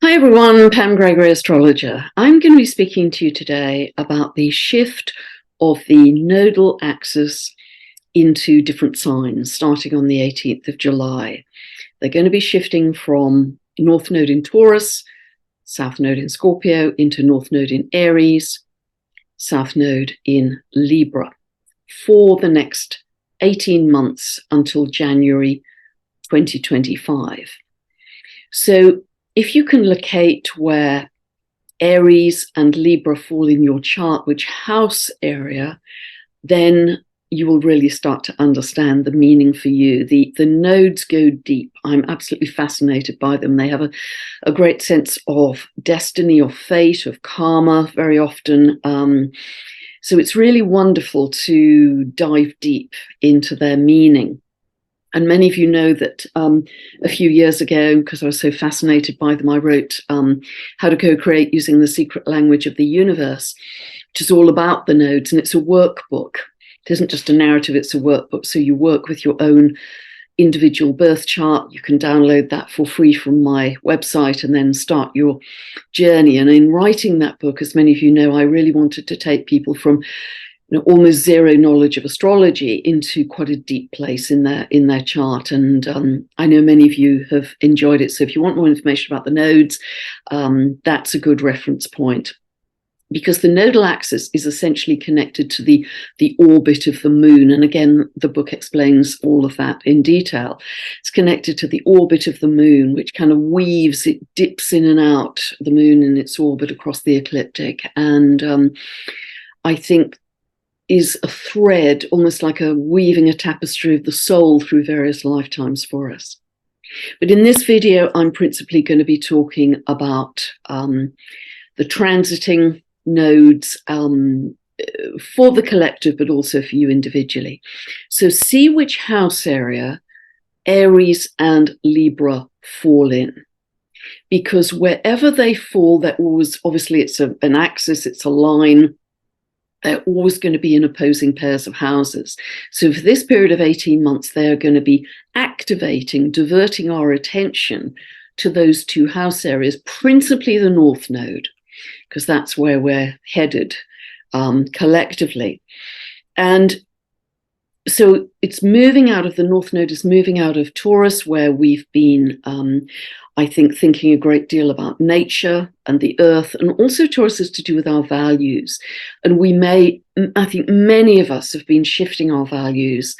Hi everyone, Pam Gregory, astrologer. I'm going to be speaking to you today about the shift of the nodal axis into different signs starting on the 18th of July. They're going to be shifting from North Node in Taurus, South Node in Scorpio, into North Node in Aries, South Node in Libra for the next 18 months until January 2025. So if you can locate where Aries and Libra fall in your chart, which house area, then you will really start to understand the meaning for you. The nodes go deep. I'm absolutely fascinated by them. They have a great sense of destiny, of fate, of karma very often. So it's really wonderful to dive deep into their meaning. And many of you know that a few years ago, because I was so fascinated by them, I wrote How to Co-Create Using the Secret Language of the Universe, which is all about the nodes. And it's a workbook. It isn't just a narrative, it's a workbook. So you work with your own individual birth chart. You can download that for free from my website and then start your journey. And in writing that book, as many of you know, I really wanted to take people from almost zero knowledge of astrology into quite a deep place in their chart. And I know many of you have enjoyed it. So if you want more information about the nodes, that's a good reference point. Because the nodal axis is essentially connected to the orbit of the moon. And again, the book explains all of that in detail. It's connected to the orbit of the moon, which kind of weaves, it dips in and out the moon in its orbit across the ecliptic. And I think is a thread, almost like a weaving a tapestry of the soul through various lifetimes for us. But in this video, I'm principally going to be talking about the transiting nodes for the collective, but also for you individually. So see which house area Aries and Libra fall in. Because wherever they fall, they're always, obviously it's an axis, it's a line, they're always going to be in opposing pairs of houses. So for this period of 18 months, they're going to be activating, diverting our attention to those two house areas, principally the North Node, because that's where we're headed collectively. And so it's moving out of the North Node, is moving out of Taurus, where we've been, I think, thinking a great deal about nature and the earth, and also Taurus is to do with our values. And I think many of us have been shifting our values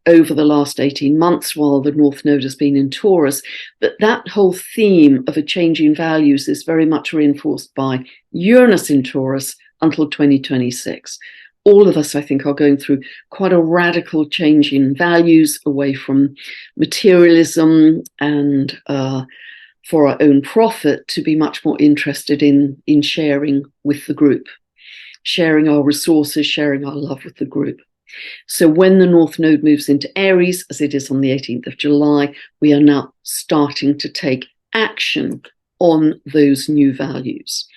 over the last 18 months while the North Node has been in Taurus. But that whole theme of a change in values is very much reinforced by Uranus in Taurus until 2026. All of us, I think, are going through quite a radical change in values away from materialism and for our own profit to be much more interested in sharing with the group, sharing our resources, sharing our love with the group. So when the North Node moves into Aries, as it is on the 18th of July, we are now starting to take action on those new values.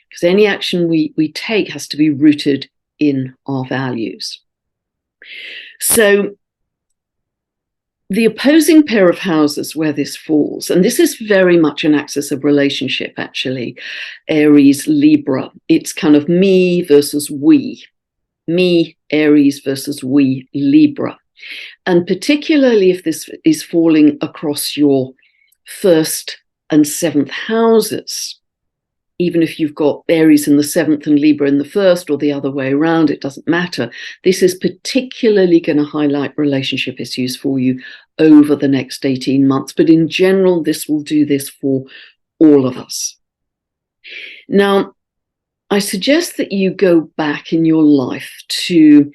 Because any action we take has to be rooted in our values. So the opposing pair of houses where this falls, and this is very much an axis of relationship, actually, Aries, Libra. It's kind of me versus we. Me, Aries versus we, Libra. And particularly if this is falling across your first and seventh houses, even if you've got Aries in the seventh and Libra in the first, or the other way around, it doesn't matter. This is particularly going to highlight relationship issues for you over the next 18 months. But in general, this will do this for all of us. Now, I suggest that you go back in your life to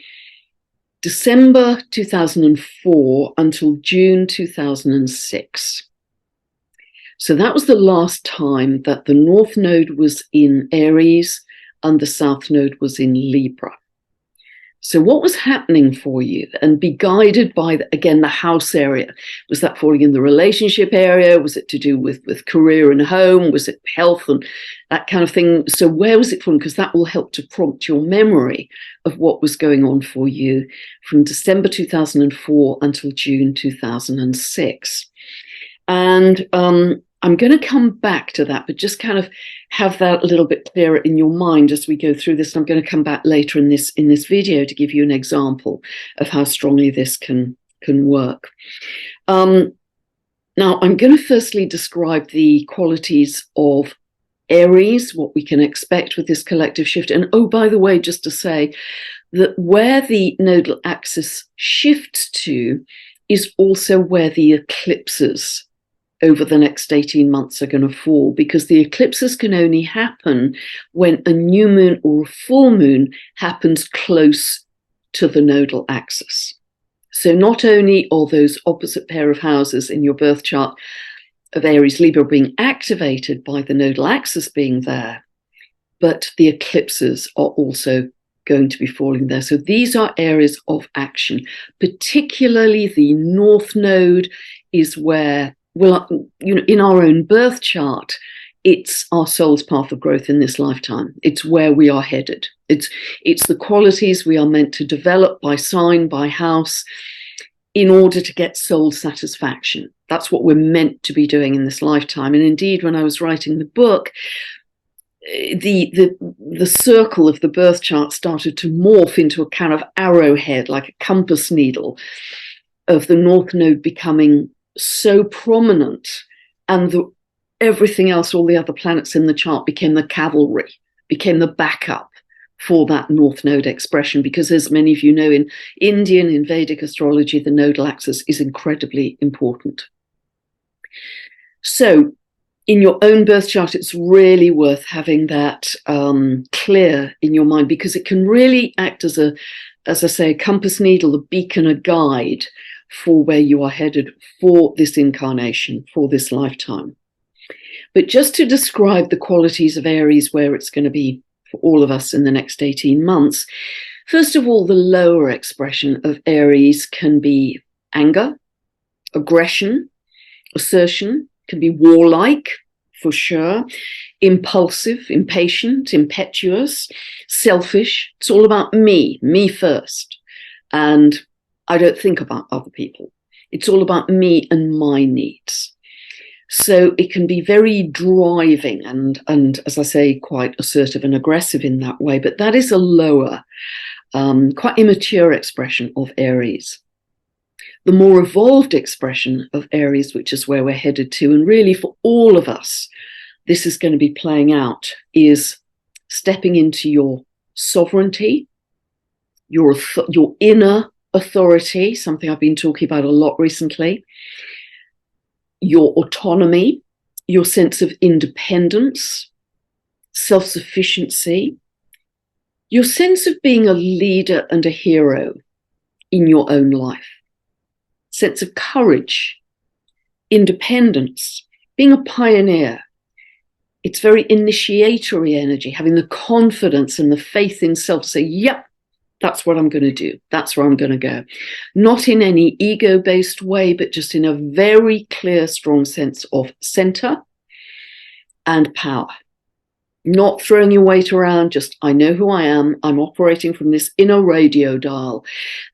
December 2004 until June 2006. So that was the last time that the North Node was in Aries and the South Node was in Libra. So what was happening for you? And be guided by, again, the house area. Was that falling in the relationship area? Was it to do with career and home? Was it health and that kind of thing? So where was it falling? Because that will help to prompt your memory of what was going on for you from December 2004 until June 2006. And I'm going to come back to that, but just kind of have that a little bit clearer in your mind as we go through this. And I'm going to come back later in this video to give you an example of how strongly this can work. Now, I'm going to firstly describe the qualities of Aries, what we can expect with this collective shift. And oh, by the way, just to say that where the nodal axis shifts to is also where the eclipses over the next 18 months are going to fall, because the eclipses can only happen when a new moon or a full moon happens close to the nodal axis. So not only are those opposite pair of houses in your birth chart of Aries, Libra being activated by the nodal axis being there, but the eclipses are also going to be falling there. So these are areas of action, particularly the North Node is where, well, in our own birth chart, it's our soul's path of growth in this lifetime. It's where we are headed. It's the qualities we are meant to develop by sign, by house, in order to get soul satisfaction. That's what we're meant to be doing in this lifetime. And indeed, when I was writing the book, the circle of the birth chart started to morph into a kind of arrowhead, like a compass needle, of the North Node becoming so prominent, and everything else, all the other planets in the chart, became the cavalry, became the backup for that North Node expression. Because as many of you know, in Indian, in Vedic astrology, the nodal axis is incredibly important. So in your own birth chart, it's really worth having that clear in your mind, because it can really act as I say, a compass needle, a beacon, a guide for where you are headed for this incarnation, for this lifetime. But just to describe the qualities of Aries, where it's going to be for all of us in the next 18 months, first of all, the lower expression of Aries can be anger, aggression, assertion, can be warlike, for sure, impulsive, impatient, impetuous, selfish. It's all about me first. And I don't think about other people. It's all about me and my needs. So it can be very driving and as I say, quite assertive and aggressive in that way. But that is a lower, quite immature expression of Aries. The more evolved expression of Aries, which is where we're headed to, and really for all of us, this is going to be playing out, is stepping into your sovereignty, your inner authority, something I've been talking about a lot recently, your autonomy, your sense of independence, self-sufficiency, your sense of being a leader and a hero in your own life, sense of courage, independence, being a pioneer. It's very initiatory energy, having the confidence and the faith in self to say, yep, that's what I'm going to do. That's where I'm going to go. Not in any ego-based way, but just in a very clear, strong sense of center and power. Not throwing your weight around, just I know who I am. I'm operating from this inner radio dial.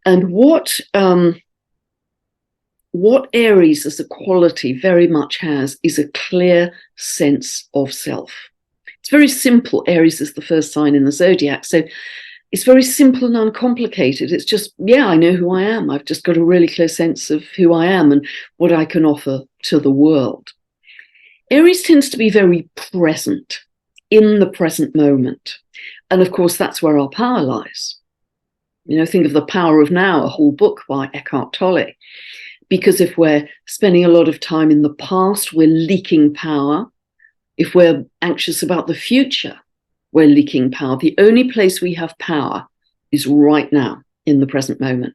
And what Aries as a quality very much has is a clear sense of self. It's very simple. Aries is the first sign in the zodiac. So it's very simple and uncomplicated. It's just, yeah, I know who I am. I've just got a really clear sense of who I am and what I can offer to the world. Aries tends to be very present, in the present moment. And of course, that's where our power lies. You know, think of The Power of Now, a whole book by Eckhart Tolle. Because if we're spending a lot of time in the past, we're leaking power. If we're anxious about the future, we're leaking power. The only place we have power is right now, in the present moment.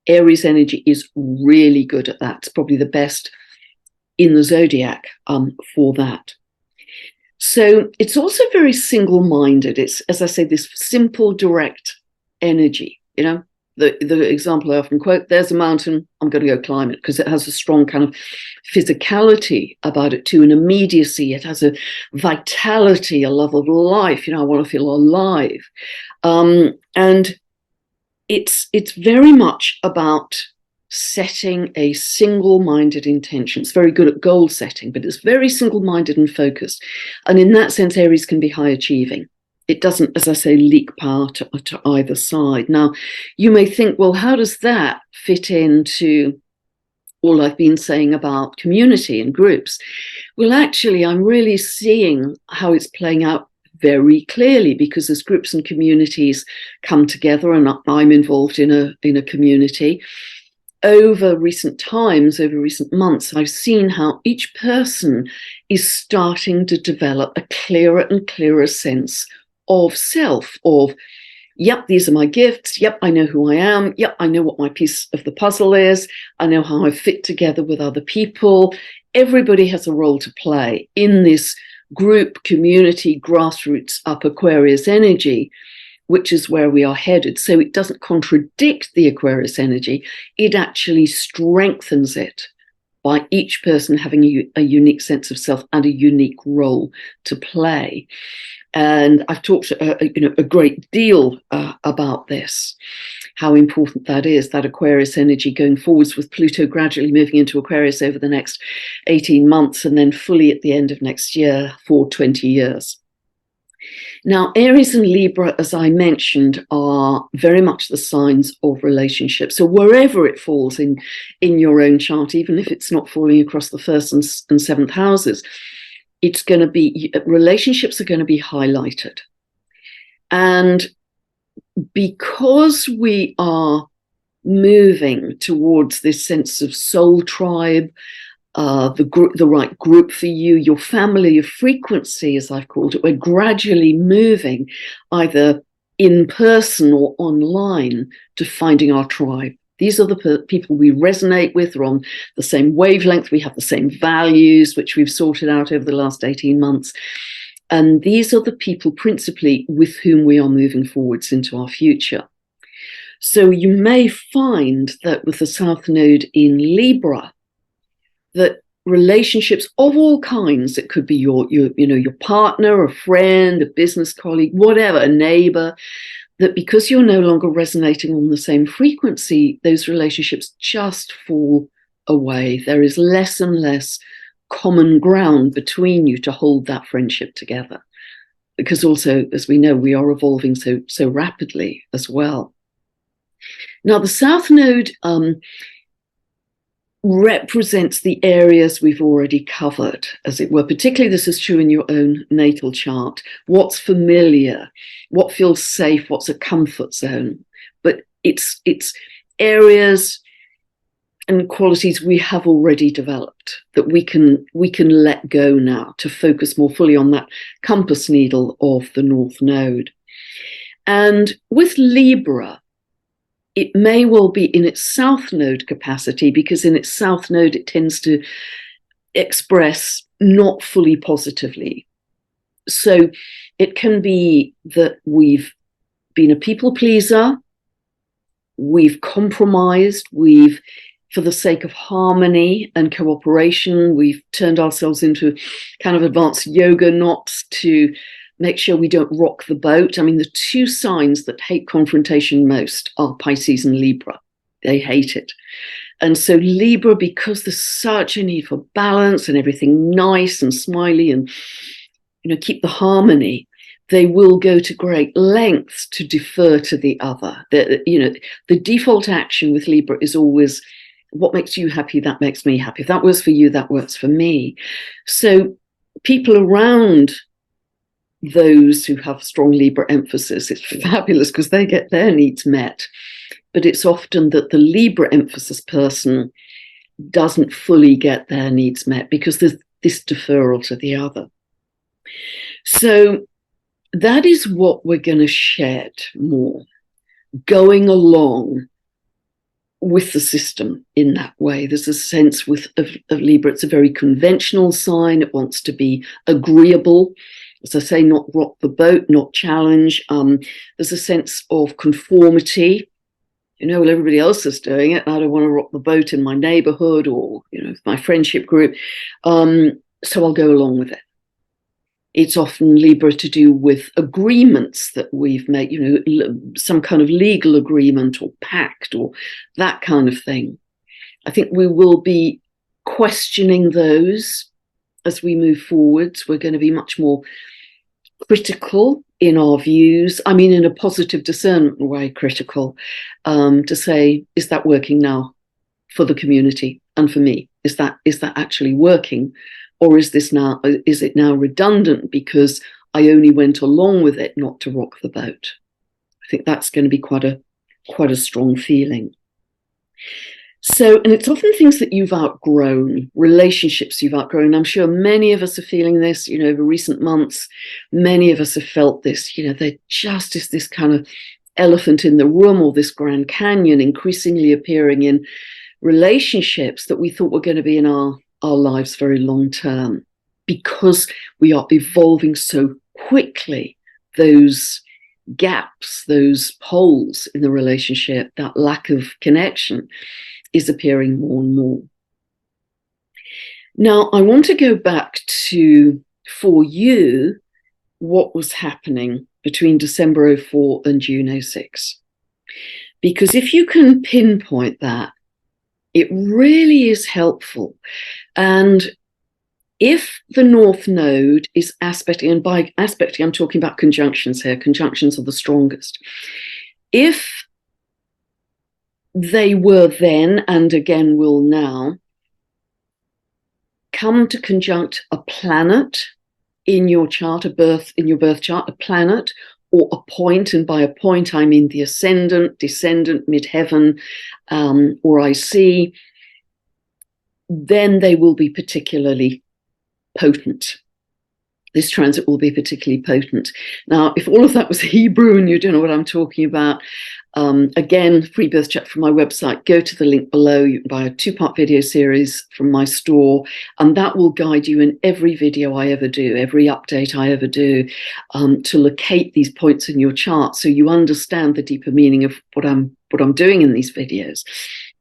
Aries energy is really good at that. It's probably the best in the zodiac for that. So it's also very single-minded. It's, as I say, this simple, direct energy. You know, the example I often quote, there's a mountain, I'm going to go climb it, because it has a strong kind of physicality about it too, an immediacy. It has a vitality, a love of life. You know, I want to feel alive. And it's very much about setting a single-minded intention. It's very good at goal setting, but it's very single-minded and focused. And in that sense, Aries can be high achieving. It doesn't, as I say, leak power to either side. Now, you may think, well, how does that fit into all I've been saying about community and groups? Well, actually, I'm really seeing how it's playing out very clearly, because as groups and communities come together, and I'm involved in a community, over recent times, over recent months, I've seen how each person is starting to develop a clearer and clearer sense of self, of, yep, these are my gifts. Yep, I know who I am. Yep, I know what my piece of the puzzle is. I know how I fit together with other people. Everybody has a role to play in this group, community, grassroots, up Aquarius energy, which is where we are headed. So it doesn't contradict the Aquarius energy. It actually strengthens it by each person having a unique sense of self and a unique role to play. And I've talked a great deal about this, how important that is, that Aquarius energy going forwards, with Pluto gradually moving into Aquarius over the next 18 months and then fully at the end of next year for 20 years. Now, Aries and Libra, as I mentioned, are very much the signs of relationships. So wherever it falls in your own chart, even if it's not falling across the first and seventh houses, it's going to be, relationships are going to be highlighted. And because we are moving towards this sense of soul tribe, the right group for you, your family of frequency, as I've called it, we're gradually moving either in person or online to finding our tribe. These are the people we resonate with, are on the same wavelength, we have the same values, which we've sorted out over the last 18 months. And these are the people principally with whom we are moving forwards into our future. So you may find that with the South Node in Libra, that relationships of all kinds, it could be your partner, a friend, a business colleague, whatever, a neighbor, that because you're no longer resonating on the same frequency, those relationships just fall away. There is less and less common ground between you to hold that friendship together. Because also, as we know, we are evolving so rapidly as well. Now, the South Node represents the areas we've already covered, as it were. Particularly, this is true in your own natal chart. What's familiar, what feels safe, what's a comfort zone. But it's areas and qualities we have already developed that we can let go now to focus more fully on that compass needle of the North Node. And with Libra, it may well be in its South Node capacity, because in its South Node it tends to express not fully positively. So it can be that we've been a people pleaser, we've compromised, for the sake of harmony and cooperation, we've turned ourselves into kind of advanced yoga knots to make sure we don't rock the boat. I mean, the two signs that hate confrontation most are Pisces and Libra. They hate it. And so Libra, because there's such a need for balance and everything nice and smiley and, keep the harmony, they will go to great lengths to defer to the other. The default action with Libra is always, what makes you happy, that makes me happy. If that works for you, that works for me. So people around those who have strong Libra emphasis, it's fabulous because they get their needs met. But it's often that the Libra emphasis person doesn't fully get their needs met because there's this deferral to the other. So that is what we're going to shed more, going along with the system in that way. There's a sense of Libra, it's a very conventional sign. It wants to be agreeable. As I say, not rock the boat, not challenge. There's a sense of conformity. Well, everybody else is doing it, and I don't want to rock the boat in my neighborhood or, my friendship group. So I'll go along with it. It's often Libra to do with agreements that we've made, some kind of legal agreement or pact or that kind of thing. I think we will be questioning those as we move forwards. We're going to be much more critical in our views. I mean, in a positive discernment way, critical, to say, is that working now for the community and for me? Is that actually working, or is it now redundant because I only went along with it not to rock the boat? I think that's going to be quite a strong feeling. So, and it's often things that you've outgrown, relationships you've outgrown. I'm sure many of us are feeling this, over recent months. Many of us have felt this, there just is this kind of elephant in the room, or this Grand Canyon increasingly appearing in relationships that we thought were going to be in our lives very long term, because we are evolving so quickly. Those gaps, those holes in the relationship, that lack of connection is appearing more and more. Now, I want to go back to, for you, what was happening between December 04 and June 06. Because if you can pinpoint that, it really is helpful. And if the North Node is aspecting, and by aspecting, I'm talking about conjunctions here, conjunctions are the strongest. If they were then, and again will now, come to conjunct a planet in your chart, in your birth chart, a planet, or a point, and by a point I mean the ascendant, descendant, midheaven, or IC, then they will be particularly potent. This transit will be particularly potent. Now, if all of that was Hebrew and you don't know what I'm talking about, again, free birth chart from my website, go to the link below. You can buy a 2-part video series from my store, and that will guide you in every video I ever do, every update I ever do, to locate these points in your chart so you understand the deeper meaning of what I'm doing in these videos.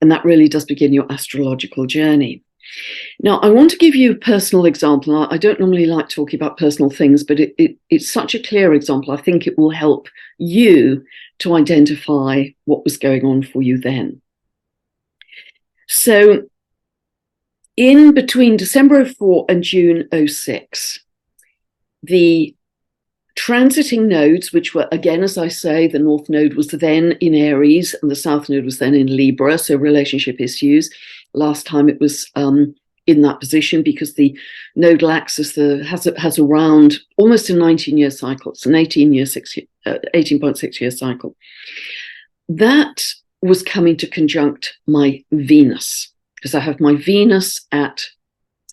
And that really does begin your astrological journey. Now, I want to give you a personal example. I don't normally like talking about personal things, but it's such a clear example. I think it will help you to identify what was going on for you then. So, in between December 04 and June 06, the transiting nodes, which were, again, as I say, the North Node was then in Aries and the South Node was then in Libra, so relationship issues. Last time it was in that position because the nodal axis has around almost a 19-year cycle. It's an 18.6 year cycle. That was coming to conjunct my Venus, because I have my Venus at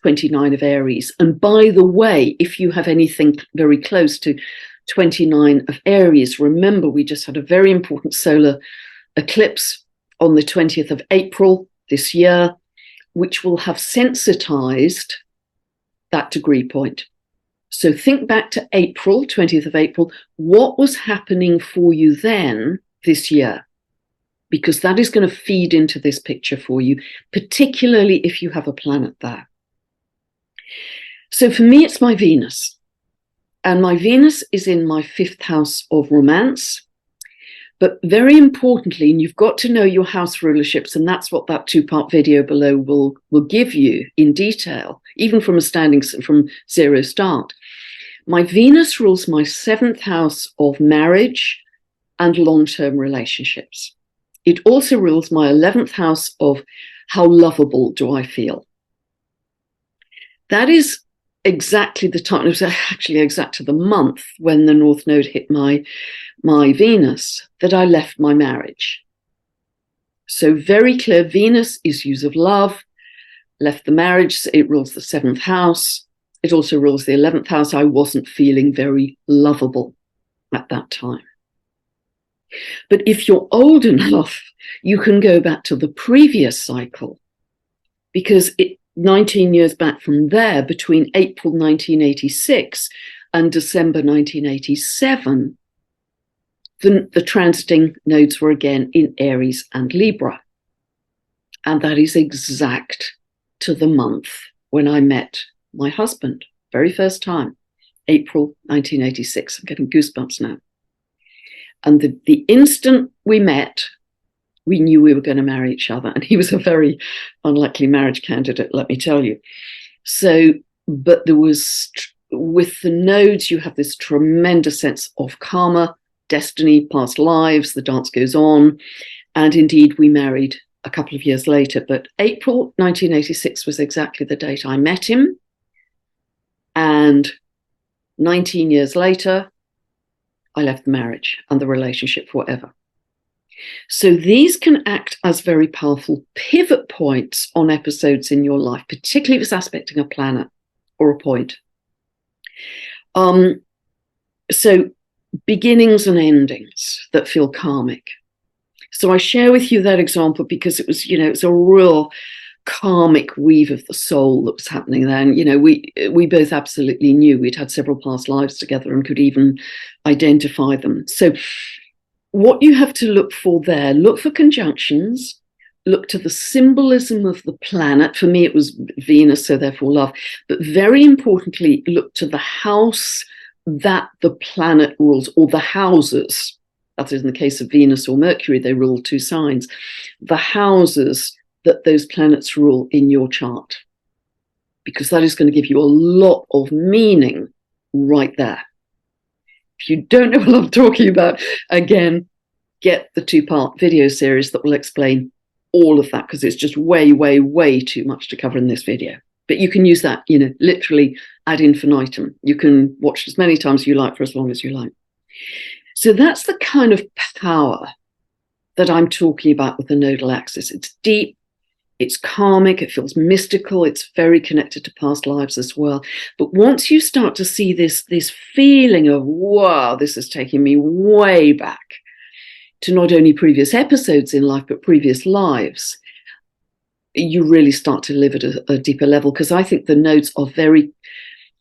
29 of Aries. And by the way, if you have anything very close to 29 of Aries, remember we just had a very important solar eclipse on the 20th of April this year, which will have sensitized that degree point. So think back to April, 20th of April, what was happening for you then this year? Because that is going to feed into this picture for you, particularly if you have a planet there. So for me, it's my Venus. And my Venus is in my 5th house of romance. But very importantly, and you've got to know your house rulerships, and that's what that 2-part video below will give you in detail, even from zero start. My Venus rules my 7th house of marriage and long-term relationships. It also rules my 11th house of how lovable do I feel. That is exactly the time, it was actually exactly the month when the North Node hit my Venus, that I left my marriage. So very clear, Venus is use of love, left the marriage, it rules the 7th house. It also rules the 11th house. I wasn't feeling very lovable at that time. But if you're old enough, you can go back to the previous cycle, because 19 years back from there, between April 1986 and December 1987, the transiting nodes were again in Aries and Libra. And that is exact to the month when I met my husband, very first time, April 1986. I'm getting goosebumps now. And the instant we met we knew we were going to marry each other. And he was a very unlikely marriage candidate, let me tell you. So, but there was, with the nodes, you have this tremendous sense of karma, destiny, past lives, the dance goes on. And indeed, we married a couple of years later. But April 1986 was exactly the date I met him. And 19 years later, I left the marriage and the relationship forever. So these can act as very powerful pivot points on episodes in your life, particularly if it's aspecting a planet or a point. So beginnings and endings that feel karmic. So I share with you that example because it was, it's a real karmic weave of the soul that was happening there. And, we both absolutely knew we'd had several past lives together and could even identify them. So what you have to look for there, look for conjunctions, look to the symbolism of the planet. For me, it was Venus, so therefore love. But very importantly, look to the house that the planet rules, or the houses. That is, in the case of Venus or Mercury, they rule two signs. The houses that those planets rule in your chart, because that is going to give you a lot of meaning right there. If you don't know what I'm talking about, again, get the 2-part video series that will explain all of that, because it's just way, way, way too much to cover in this video. But you can use that, literally ad infinitum. You can watch as many times as you like for as long as you like. So that's the kind of power that I'm talking about with the nodal axis. It's deep, it's karmic, it feels mystical, it's very connected to past lives as well. But once you start to see this feeling of, wow, this is taking me way back to not only previous episodes in life, but previous lives, you really start to live at a deeper level, because I think the nodes are very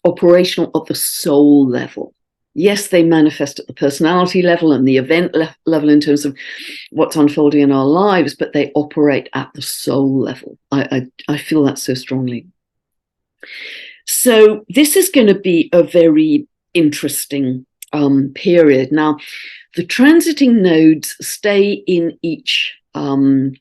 operational at the soul level. Yes, they manifest at the personality level and the event level in terms of what's unfolding in our lives, but they operate at the soul level. I feel that so strongly. So this is going to be a very interesting period. Now, the transiting nodes stay in each, over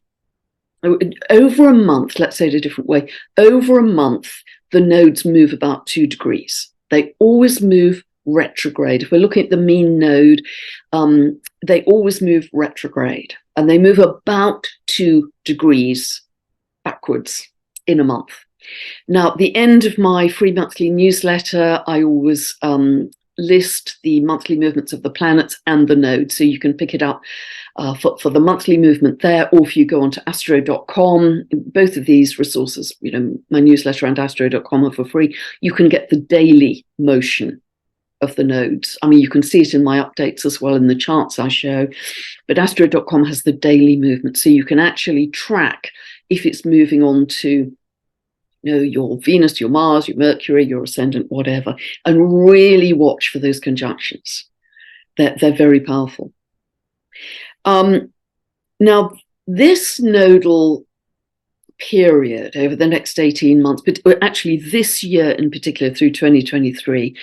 a month, let's say it a different way, over a month, the nodes move about 2 degrees. They always move retrograde. If we're looking at the mean node, they always move retrograde, and they move about 2 degrees backwards in a month. Now, at the end of my free monthly newsletter, I always list the monthly movements of the planets and the nodes, so you can pick it up for the monthly movement there, or if you go onto astro.com, both of these resources, my newsletter and astro.com are for free, you can get the daily motion of the nodes. I mean, you can see it in my updates as well in the charts I show, but astro.com has the daily movement, so you can actually track if it's moving on to your Venus, your Mars, your Mercury, your ascendant, whatever, and really watch for those conjunctions. They're very powerful. Now, this nodal period over the next 18 months, but actually this year in particular through 2023,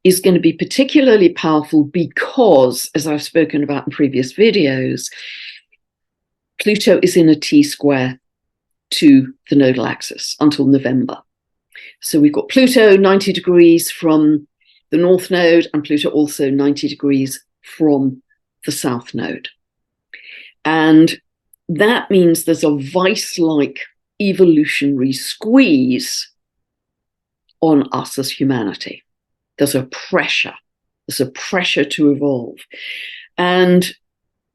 is going to be particularly powerful because, as I've spoken about in previous videos, Pluto is in a T-square to the nodal axis until November. So we've got Pluto 90 degrees from the north node, and Pluto also 90 degrees from the south node. And that means there's a vice-like evolutionary squeeze on us as humanity. There's a pressure to evolve. And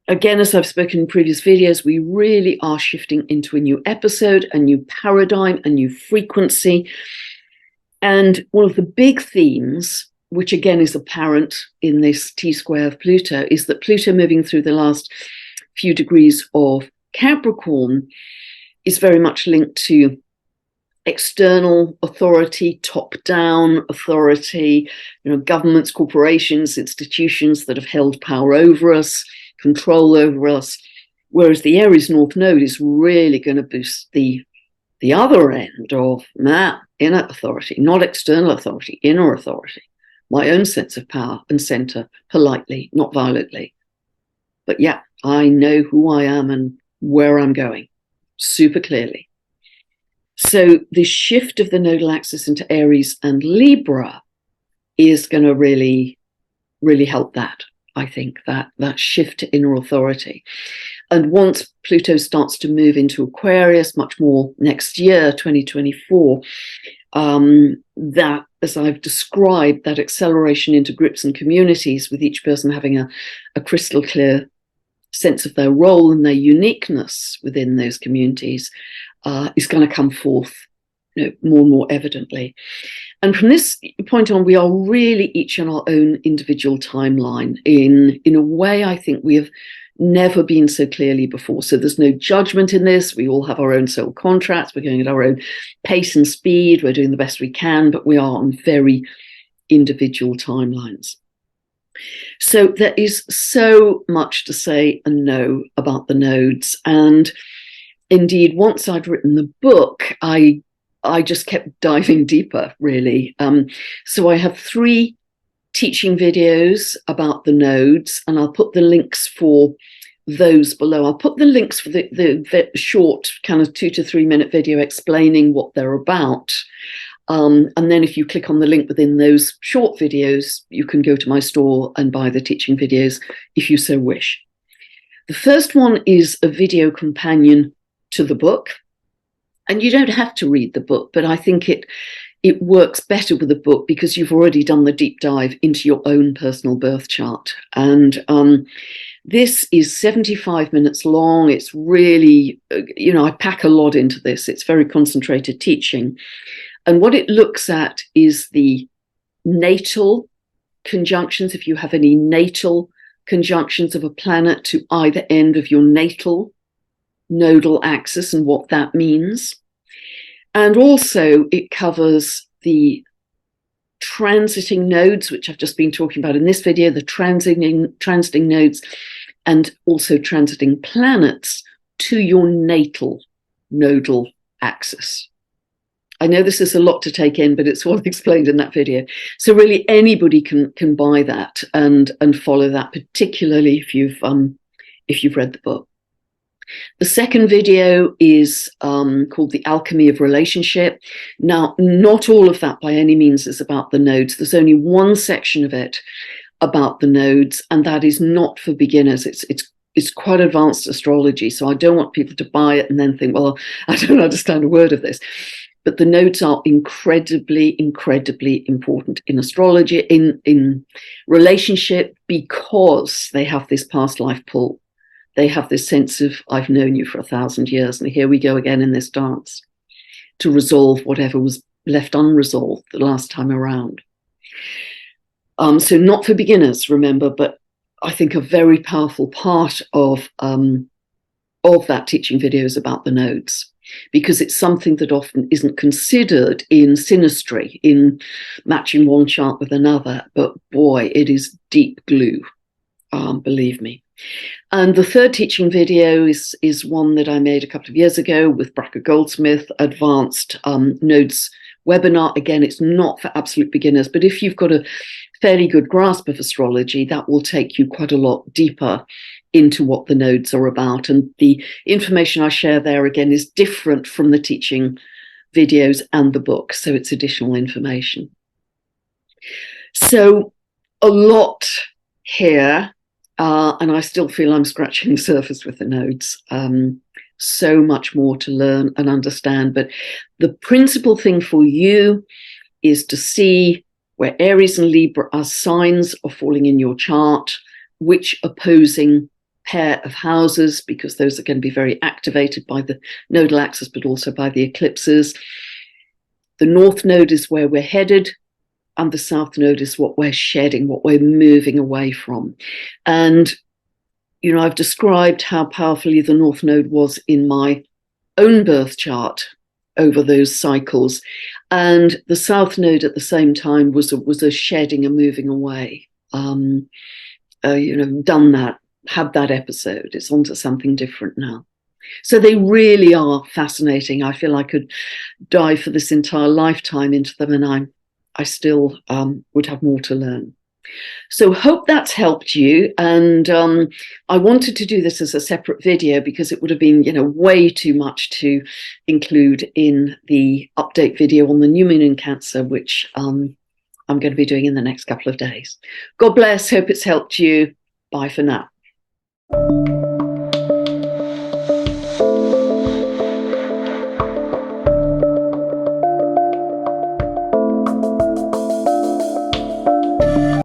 again, as I've spoken in previous videos, we really are shifting into a new episode, a new paradigm, a new frequency. And one of the big themes, which again is apparent in this T-square of Pluto, is that Pluto moving through the last few degrees of Capricorn is very much linked to external authority, top-down authority, governments, corporations, institutions that have held power over us, control over us, whereas the Aries North Node is really going to boost the other end of inner authority, not external authority, inner authority, my own sense of power and center, politely, not violently. But yeah, I know who I am and where I'm going super clearly. So the shift of the nodal axis into Aries and Libra is going to really, really help that. I think that shift to inner authority. And once Pluto starts to move into Aquarius, much more next year, 2024, that, as I've described, that acceleration into groups and communities, with each person having a crystal clear sense of their role and their uniqueness within those communities, is going to come forth, more and more evidently. And from this point on, we are really each on our own individual timeline in a way I think we have never been so clearly before. So there's no judgment in this. We all have our own soul contracts. We're going at our own pace and speed. We're doing the best we can, but we are on very individual timelines. So there is so much to say and know about the nodes. And indeed, once I'd written the book, I just kept diving deeper, really. So I have 3 teaching videos about the nodes, and I'll put the links for those below. I'll put the links for the short kind of 2 to 3 minute video explaining what they're about. And then if you click on the link within those short videos, you can go to my store and buy the teaching videos if you so wish. The first one is a video companion to the book. And you don't have to read the book, but I think it works better with a book because you've already done the deep dive into your own personal birth chart. And this is 75 minutes long. It's really, I pack a lot into this. It's very concentrated teaching. And what it looks at is the natal conjunctions, if you have any natal conjunctions of a planet to either end of your natal nodal axis and what that means. And also it covers the transiting nodes, which I've just been talking about in this video, the transiting nodes, and also transiting planets to your natal nodal axis. I know this is a lot to take in, but it's all explained in that video. So really anybody can buy that and follow that, particularly if you've read the book. The second video is called The Alchemy of Relationship. Now, not all of that by any means is about the nodes. There's only one section of it about the nodes, and that is not for beginners. It's quite advanced astrology, so I don't want people to buy it and then think, well, I don't understand a word of this. But the nodes are incredibly, incredibly important in astrology, in relationship, because they have this past life pull. They have this sense of, I've known you for 1,000 years, and here we go again in this dance to resolve whatever was left unresolved the last time around. So not for beginners, remember, but I think a very powerful part of that teaching video is about the nodes, because it's something that often isn't considered in synastry, in matching one chart with another. But boy, it is deep glue, believe me. And the third teaching video is one that I made a couple of years ago with Bracker Goldsmith, Advanced Nodes webinar. Again, it's not for absolute beginners, but if you've got a fairly good grasp of astrology, that will take you quite a lot deeper into what the nodes are about. And the information I share there, again, is different from the teaching videos and the book, so it's additional information. So a lot here. And I still feel I'm scratching the surface with the nodes. So much more to learn and understand. But the principal thing for you is to see where Aries and Libra are signs of falling in your chart, which opposing pair of houses, because those are going to be very activated by the nodal axis, but also by the eclipses. The North Node is where we're headed. And the South Node is what we're shedding, what we're moving away from. And, I've described how powerfully the North Node was in my own birth chart over those cycles. And the South Node at the same time was a shedding, a moving away. Done that, had that episode. It's onto something different now. So they really are fascinating. I feel I could dive for this entire lifetime into them, and I still would have more to learn. So hope that's helped you. And I wanted to do this as a separate video because it would have been, way too much to include in the update video on the new moon in Cancer, which I'm going to be doing in the next couple of days. God bless. Hope it's helped you. Bye for now.